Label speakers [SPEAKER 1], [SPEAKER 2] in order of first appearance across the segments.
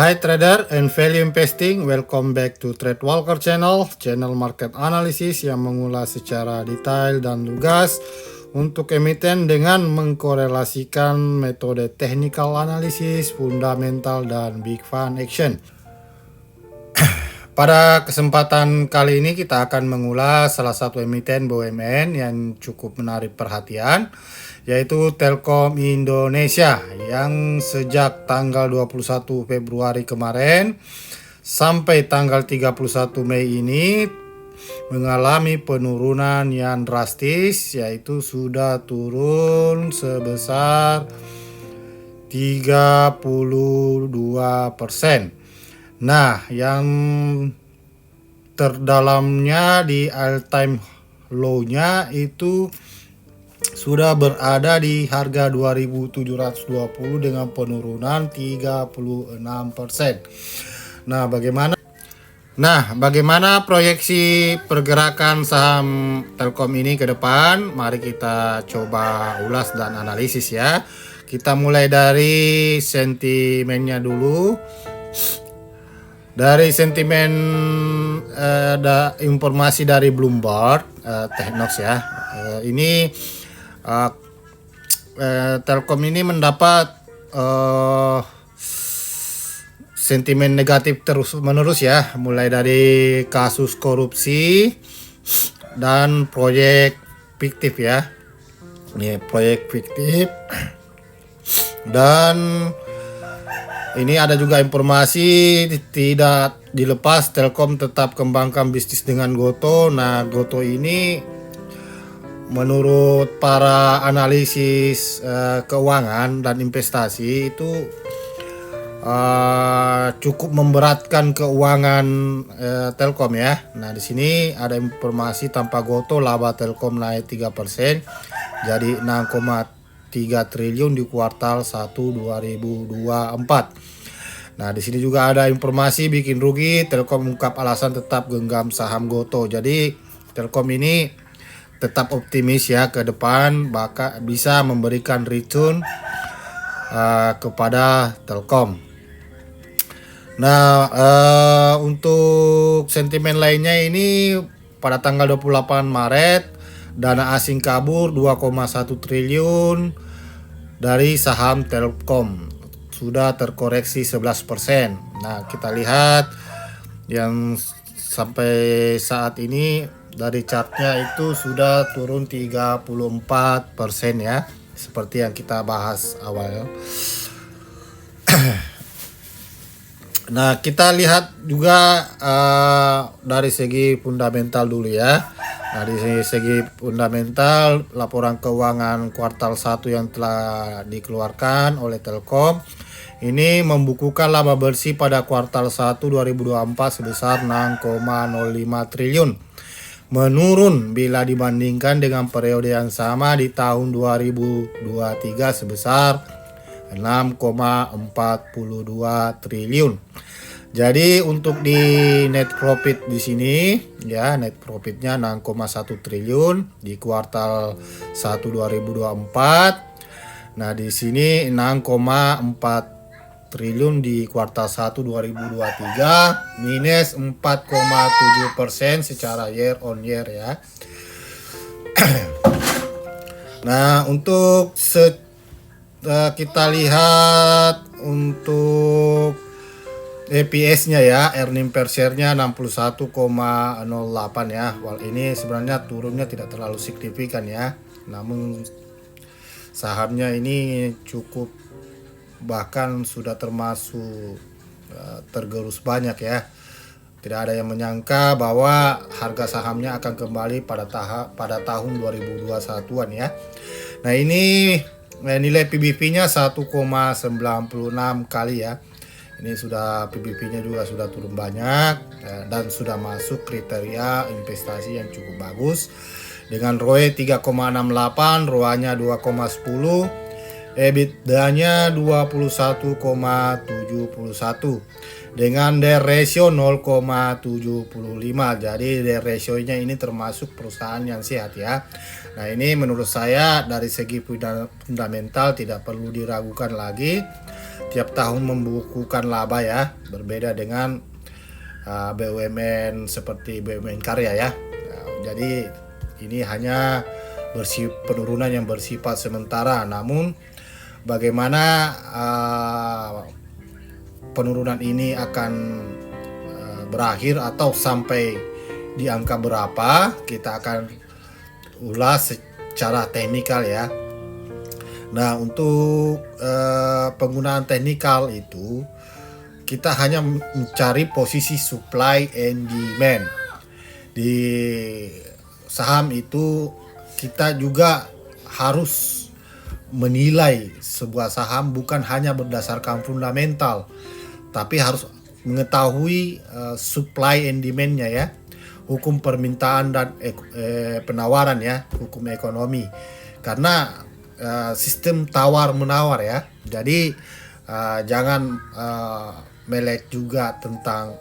[SPEAKER 1] Hi trader and value investing, welcome back to Trade Walker channel market analysis yang mengulas secara detail dan lugas untuk emiten dengan mengkorelasikan metode technical analysis, fundamental dan big fund action. Pada kesempatan kali ini kita akan mengulas salah satu emiten BUMN yang cukup menarik perhatian, yaitu Telkom Indonesia yang sejak tanggal 21 Februari kemarin sampai tanggal 31 Mei ini mengalami penurunan yang drastis, yaitu sudah turun sebesar 32%. Nah, yang terdalamnya di all time low-nya itu sudah berada di harga 2.720 dengan penurunan 36%. Nah, bagaimana proyeksi pergerakan saham Telkom ini ke depan? Mari kita coba ulas dan analisis ya. Kita mulai dari sentimennya dulu. Dari sentimen ada informasi dari Bloomberg Technox ya. Ini Telkom ini mendapat sentimen negatif terus menerus ya, mulai dari kasus korupsi dan proyek fiktif ya. Ini proyek fiktif dan ini ada juga informasi tidak dilepas Telkom tetap kembangkan bisnis dengan Gotoh. Nah, Gotoh ini menurut para analisis keuangan dan investasi itu cukup memberatkan keuangan Telkom ya. Nah, di sini ada informasi tanpa Gotoh laba Telkom naik 3% jadi 6,3 triliun di kuartal 1 2024. Nah, di sini juga ada informasi bikin rugi Telkom mengungkap alasan tetap genggam saham Gotoh. Jadi Telkom ini tetap optimis ya ke depan bakal bisa memberikan return kepada Telkom. Nah, untuk sentimen lainnya ini pada tanggal 28 Maret dana asing kabur 2,1 triliun dari saham Telkom, sudah terkoreksi 11%. Nah, kita lihat yang sampai saat ini dari chartnya itu sudah turun 34% ya, seperti yang kita bahas awal. Nah, kita lihat juga dari segi fundamental dulu ya. Nah, di segi fundamental, laporan keuangan kuartal 1 yang telah dikeluarkan oleh Telkom ini membukukan laba bersih pada kuartal 1 2024 sebesar 6,05 triliun. Menurun bila dibandingkan dengan periode yang sama di tahun 2023 sebesar 6,42 triliun. Jadi untuk di net profit di sini ya, net profitnya 6,1 triliun di kuartal 1 2024. Nah, di sini 6,4 triliun di kuartal 1 2023, minus 4,7% secara year on year ya. Nah, untuk kita lihat untuk EPS-nya ya, earning per share-nya 61,08 ya. Wal ini sebenarnya turunnya tidak terlalu signifikan ya. Namun sahamnya ini cukup, bahkan sudah termasuk tergerus banyak ya. Tidak ada yang menyangka bahwa harga sahamnya akan kembali pada tahun 2021-an ya. Nah, ini nilai PBV-nya 1,96 kali ya. Ini sudah PBV-nya juga sudah turun banyak dan sudah masuk kriteria investasi yang cukup bagus dengan ROE 3,68, ROA-nya 2,10, EBITDA-nya 21,71 dengan DER ratio 0,75. Jadi DER ratio-nya ini termasuk perusahaan yang sehat ya. Nah, ini menurut saya dari segi fundamental tidak perlu diragukan lagi tiap tahun membukukan laba ya, berbeda dengan BUMN seperti BUMN Karya ya. Jadi ini hanya penurunan yang bersifat sementara, namun bagaimana penurunan ini akan berakhir atau sampai di angka berapa, kita akan ulas secara teknikal ya. Nah, untuk penggunaan teknikal itu kita hanya mencari posisi supply and demand. Di saham itu kita juga harus menilai sebuah saham bukan hanya berdasarkan fundamental, tapi harus mengetahui supply and demand-nya ya, hukum permintaan dan penawaran ya, hukum ekonomi. Karena sistem tawar menawar ya. Jadi jangan melek juga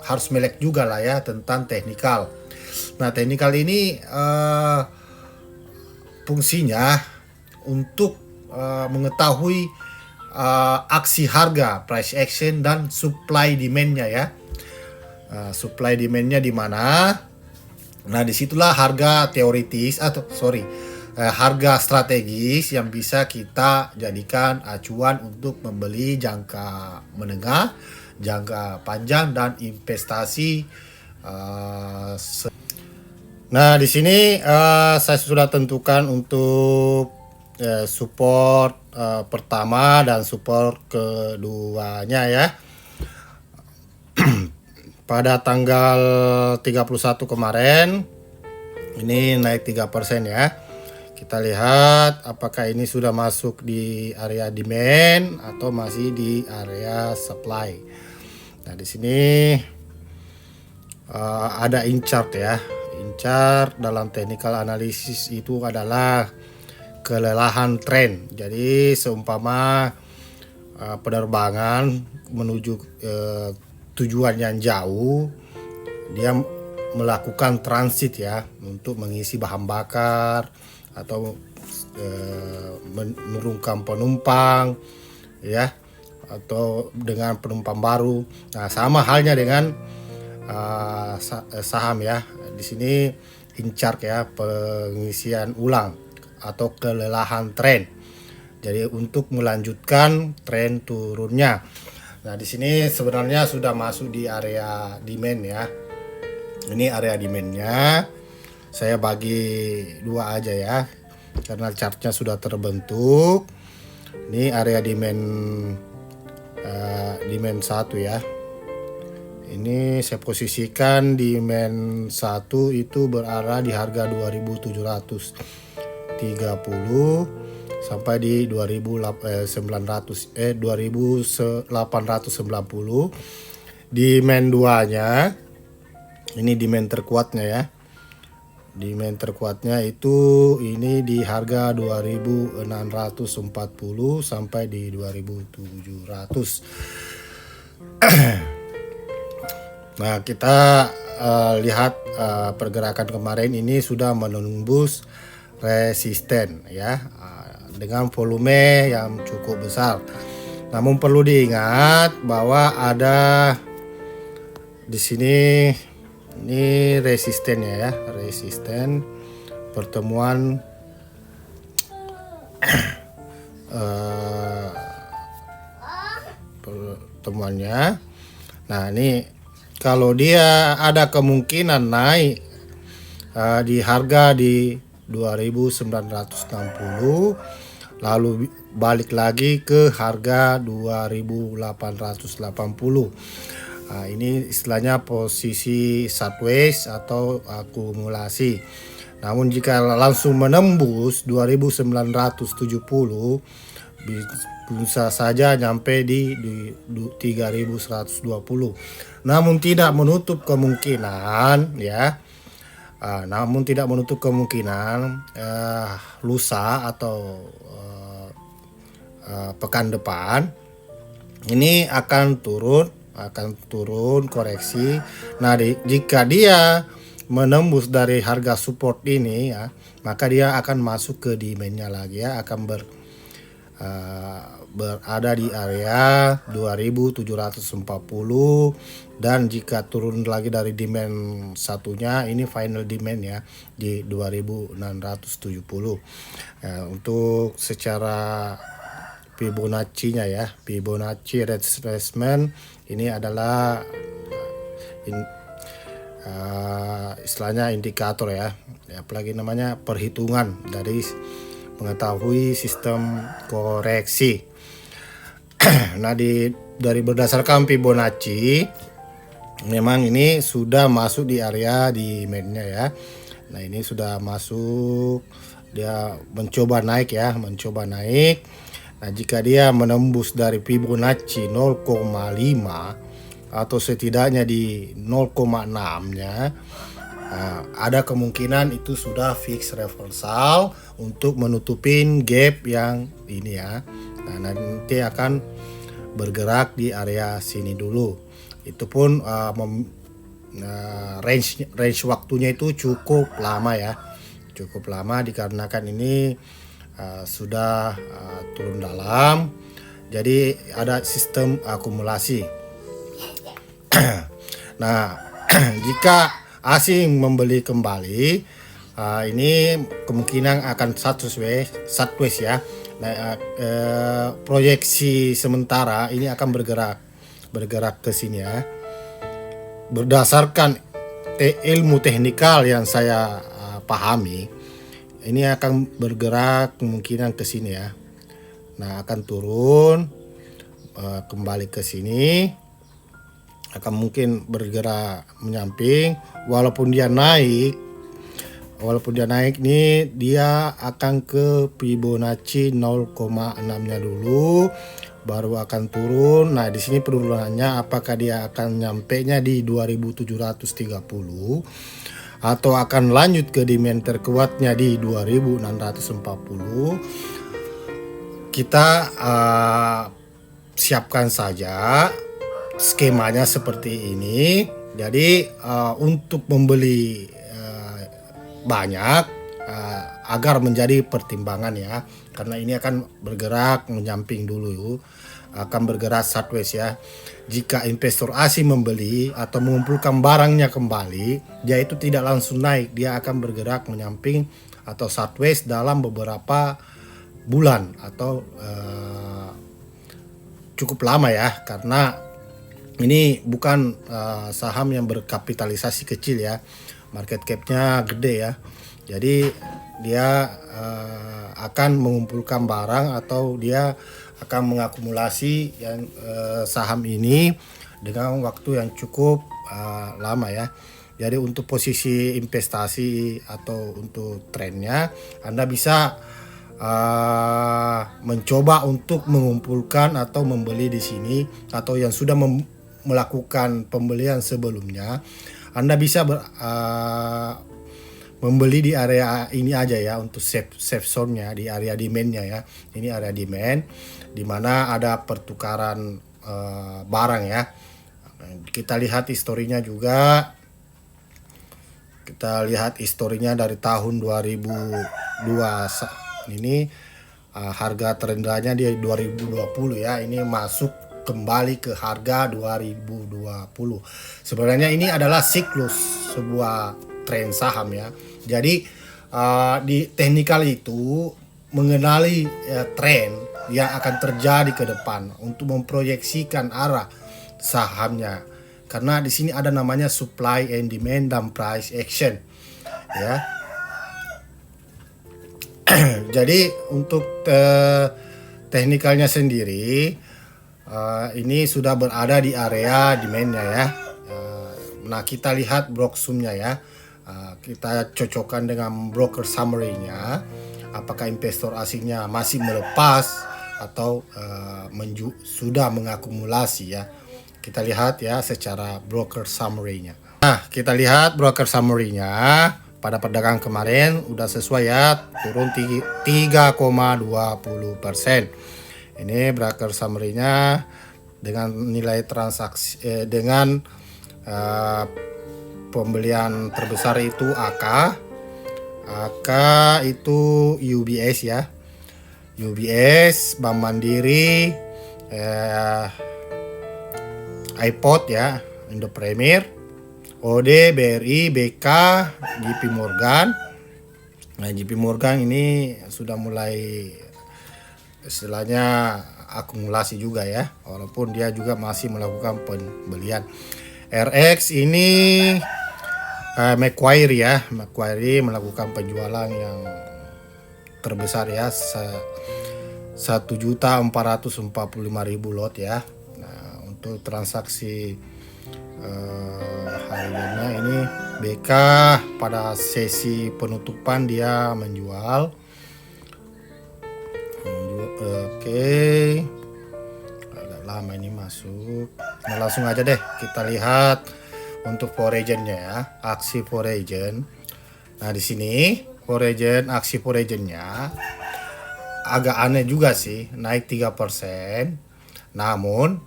[SPEAKER 1] harus melek juga lah ya tentang teknikal. Nah, teknikal ini fungsinya untuk mengetahui aksi harga, price action, dan supply demand-nya ya. Supply demand-nya di mana? Nah, disitulah harga teoritis harga strategis yang bisa kita jadikan acuan untuk membeli jangka menengah, jangka panjang, dan investasi. Nah, di sini saya sudah tentukan untuk support pertama dan support keduanya ya. Pada tanggal 31 kemarin ini naik 3% ya. Kita lihat apakah ini sudah masuk di area demand atau masih di area supply. Nah, di sini ada in chart ya. In chart dalam technical analysis itu adalah kelelahan tren. Jadi seumpama penerbangan menuju tujuan yang jauh, dia melakukan transit ya untuk mengisi bahan bakar atau menurunkan penumpang ya, atau dengan penumpang baru. Nah, sama halnya dengan saham ya. Di sini in chart ya, pengisian ulang atau kelelahan tren. Jadi untuk melanjutkan tren turunnya. Nah, di sini sebenarnya sudah masuk di area demand ya. Ini area demand-nya. Saya bagi dua aja ya, karena chartnya sudah terbentuk. Ini area demand 1 ya. Ini saya posisikan demand 1 itu berada di harga 2.730 sampai di 2.890. Demand 2-nya ini demand terkuatnya ya. Demand terkuatnya itu ini di harga 2.640 sampai di 2.700. Nah, kita lihat pergerakan kemarin ini sudah menembus resisten ya, dengan volume yang cukup besar. Namun perlu diingat bahwa ada di sini ini resistennya ya, resisten pertemuan pertemuannya. Nah, ini kalau dia ada kemungkinan naik di harga di 2.960, lalu balik lagi ke harga 2.880. Nah, ini istilahnya posisi sideways atau akumulasi. Namun jika langsung menembus 2.970, bisa saja nyampe di 3.120. Namun tidak menutup kemungkinan ya. Namun tidak menutup kemungkinan lusa atau pekan depan ini akan turun koreksi. Nah, jika dia menembus dari harga support ini ya, maka dia akan masuk ke demand-nya lagi ya, akan berada di area 2740, dan jika turun lagi dari demand satunya, ini final demand ya, di 2670. Untuk secara Fibonacci-nya ya, Fibonacci retracement ini adalah istilahnya indikator ya, apalagi namanya perhitungan dari mengetahui sistem koreksi. Nah, dari berdasarkan Fibonacci, memang ini sudah masuk di area demand-nya ya. Nah, ini sudah masuk, dia mencoba naik ya, mencoba naik. Nah, jika dia menembus dari Fibonacci 0,5 atau setidaknya di 0,6-nya, ada kemungkinan itu sudah fix reversal untuk menutupin gap yang ini ya. Nah, nanti akan bergerak di area sini dulu. Itu pun range waktunya itu cukup lama ya, cukup lama dikarenakan ini sudah turun dalam, jadi ada sistem akumulasi. Nah, jika asing membeli kembali, ini kemungkinan akan sideways ya. Nah, proyeksi sementara ini akan bergerak ke sini ya. Berdasarkan ilmu teknikal yang saya pahami, ini akan bergerak kemungkinan ke sini ya. Nah, akan turun kembali ke sini, akan mungkin bergerak menyamping. Walaupun dia naik nih, dia akan ke Fibonacci 0,6-nya dulu, baru akan turun. Nah, di sini penurunannya apakah dia akan nyampenya di 2730 atau akan lanjut ke demand terkuatnya di 2640. Kita siapkan saja skemanya seperti ini. Jadi untuk membeli banyak agar menjadi pertimbangan ya, karena ini akan bergerak menyamping dulu, akan bergerak sideways ya. Jika investor asing membeli atau mengumpulkan barangnya kembali, dia itu tidak langsung naik, dia akan bergerak menyamping atau sideways dalam beberapa bulan atau cukup lama ya, karena ini bukan saham yang berkapitalisasi kecil ya, market cap-nya gede ya. Jadi dia akan mengumpulkan barang atau dia akan mengakumulasi yang saham ini dengan waktu yang cukup lama ya. Jadi untuk posisi investasi atau untuk trennya, Anda bisa mencoba untuk mengumpulkan atau membeli di sini, atau yang sudah melakukan pembelian sebelumnya, Anda bisa membeli di area ini aja ya, untuk safe zone-nya di area demand-nya ya. Ini area demand di mana ada pertukaran barang ya. Kita lihat historinya juga. Kita lihat historinya dari tahun 2002 ini, harga terendahnya di 2020 ya. Ini masuk kembali ke harga 2020. Sebenarnya ini adalah siklus sebuah tren saham ya. Jadi di teknikal itu mengenali tren yang akan terjadi ke depan untuk memproyeksikan arah sahamnya. Karena di sini ada namanya supply and demand dan price action ya. Jadi untuk teknikalnya sendiri, ini sudah berada di area demand-nya ya. Nah, kita lihat block sum-nya ya. Kita cocokkan dengan broker summary-nya. Apakah investor asingnya masih melepas atau sudah mengakumulasi ya. Kita lihat ya secara broker summary-nya. Nah, kita lihat broker summary-nya. Pada perdagangan kemarin udah sesuai ya, turun 3,20%. Ini broker summary-nya dengan nilai transaksi dengan pembelian terbesar itu AK itu UBS ya. UBS, Bank Mandiri, iPod ya, Indo Premier, OD, BRI, BK, JP Morgan. Nah, JP Morgan ini sudah mulai istilahnya akumulasi juga ya, walaupun dia juga masih melakukan pembelian. RX ini Macquarie ya, Macquarie melakukan penjualan yang terbesar ya, 1.445.000 lot ya. Nah, untuk transaksi hariannya ini BK pada sesi penutupan dia menjual. Oke, agak lama ini masuk. Nah, langsung aja deh kita lihat untuk foreign-nya ya, aksi foreign. Nah, di sini foreign, aksi foreign-nya agak aneh juga sih, naik 3%. Namun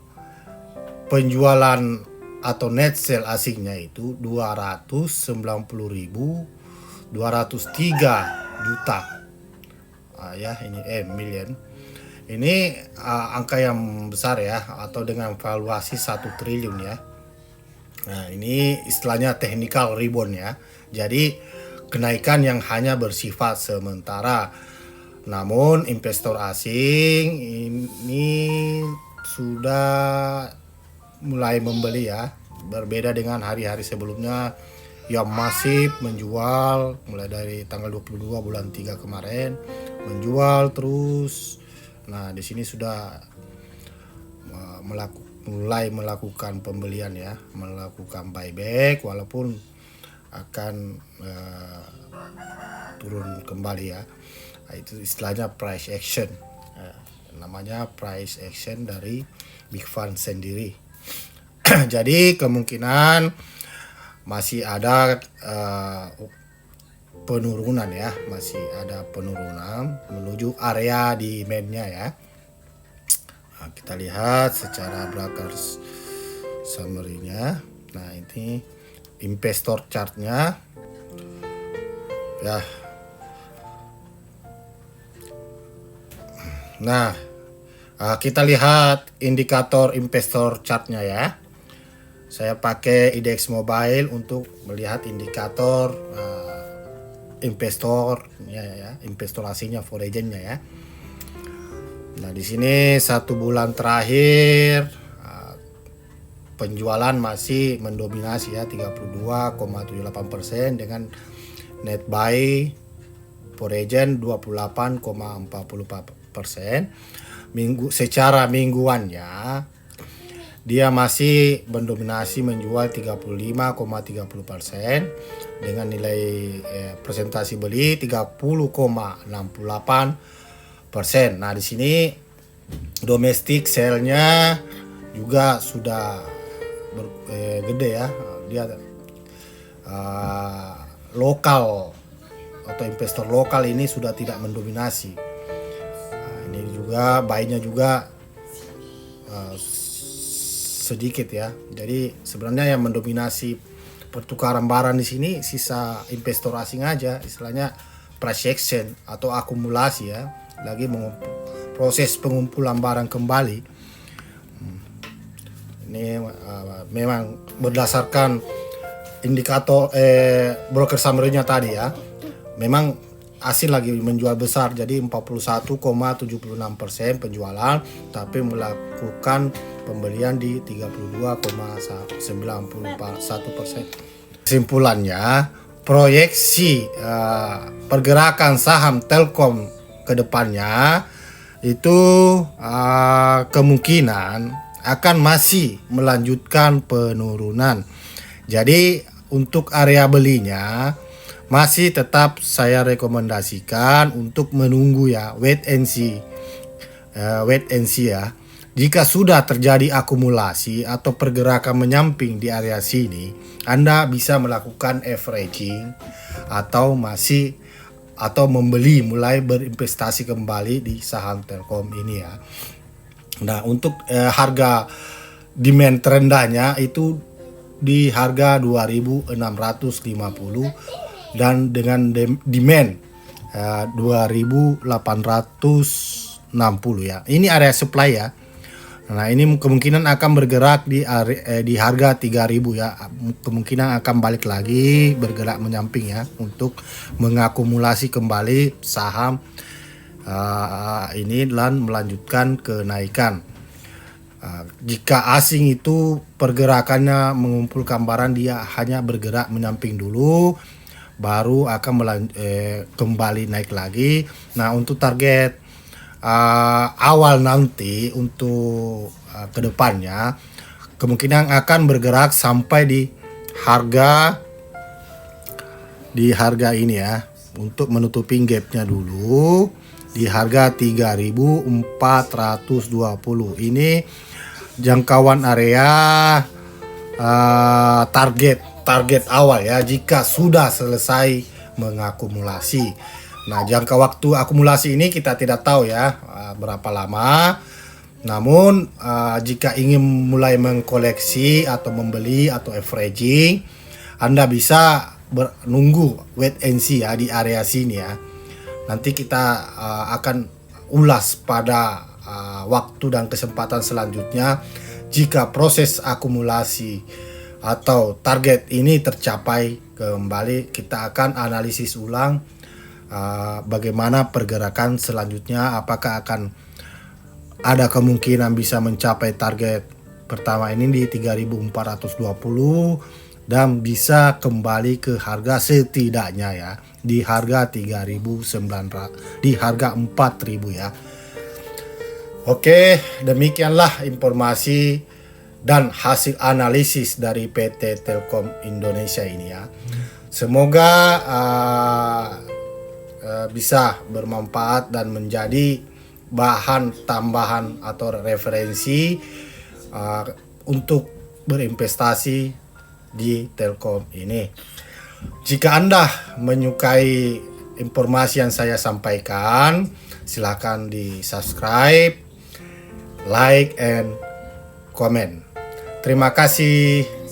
[SPEAKER 1] penjualan atau net sale asingnya itu 290.203 juta. Ya, ini million. Ini angka yang besar ya, atau dengan valuasi 1 triliun ya. Nah, ini istilahnya technical rebound ya. Jadi kenaikan yang hanya bersifat sementara. Namun investor asing ini sudah mulai membeli ya. Berbeda dengan hari-hari sebelumnya yang masih menjual, mulai dari tanggal 22 bulan 3 kemarin menjual terus. Nah, di sini sudah mulai melakukan pembelian ya, melakukan buyback, walaupun akan turun kembali ya. Nah, itu istilahnya price action. Namanya price action dari Big Fund sendiri. Jadi kemungkinan masih ada penurunan ya, masih ada penurunan menuju area demand-nya ya. Nah, kita lihat secara Brokers summary-nya. Nah, ini investor chart-nya ya. Nah, kita lihat indikator investor chart-nya ya. Saya pakai IDX Mobile untuk melihat indikator investor ya, investor asingnya, foreign-nya ya. Nah, di sini 1 bulan terakhir penjualan masih mendominasi ya, 32,78% dengan net buy foreign 28,44%. Secara mingguannya dia masih mendominasi menjual 35,30% dengan nilai presentasi beli 30,68%. Nah, di sini domestic sale-nya juga sudah gede ya. Dia lokal atau investor lokal ini sudah tidak mendominasi. Nah, ini juga buy-nya juga sedikit ya. Jadi sebenarnya yang mendominasi pertukaran barang di sini sisa investor asing aja, istilahnya price action atau akumulasi ya, lagi proses pengumpulan barang kembali. Ini memang berdasarkan indikator broker summary-nya tadi ya, memang asing lagi menjual besar, jadi 41,76% penjualan, tapi melakukan pembelian di 32,91%. Kesimpulannya, proyeksi pergerakan saham Telkom ke depannya itu kemungkinan akan masih melanjutkan penurunan. Jadi untuk area belinya masih tetap saya rekomendasikan untuk menunggu ya, wait and see ya. Jika sudah terjadi akumulasi atau pergerakan menyamping di area sini, Anda bisa melakukan averaging atau membeli, mulai berinvestasi kembali di saham Telkom ini ya. Nah, untuk harga demand terendahnya itu di harga 2.650 dan dengan demand 2.800 ya. Ini area supply ya. Nah, ini kemungkinan akan bergerak di harga 3.000 ya. Kemungkinan akan balik lagi bergerak menyamping ya untuk mengakumulasi kembali saham ini dan melanjutkan kenaikan. Jika asing itu pergerakannya mengumpulkan barang, dia hanya bergerak menyamping dulu, baru akan kembali naik lagi. Nah, untuk target awal nanti untuk kedepannya kemungkinan akan bergerak sampai di harga ini ya, untuk menutupi gapnya dulu di harga 3.420. Ini jangkauan area target awal ya, jika sudah selesai mengakumulasi. Nah, jangka waktu akumulasi ini kita tidak tahu ya berapa lama. Namun jika ingin mulai mengkoleksi atau membeli atau averaging, Anda bisa menunggu wait and see ya di area sini ya. Nanti kita akan ulas pada waktu dan kesempatan selanjutnya. Jika proses akumulasi atau target ini tercapai kembali, kita akan analisis ulang bagaimana pergerakan selanjutnya. Apakah akan ada kemungkinan bisa mencapai target pertama ini di 3.420 dan bisa kembali ke harga setidaknya ya di harga 3.900, di harga 4.000 ya. Oke, demikianlah informasi dan hasil analisis dari PT Telkom Indonesia ini ya. Semoga bisa bermanfaat dan menjadi bahan tambahan atau referensi untuk berinvestasi di Telkom ini. Jika Anda menyukai informasi yang saya sampaikan, silakan di subscribe, like, and comment. Terima kasih.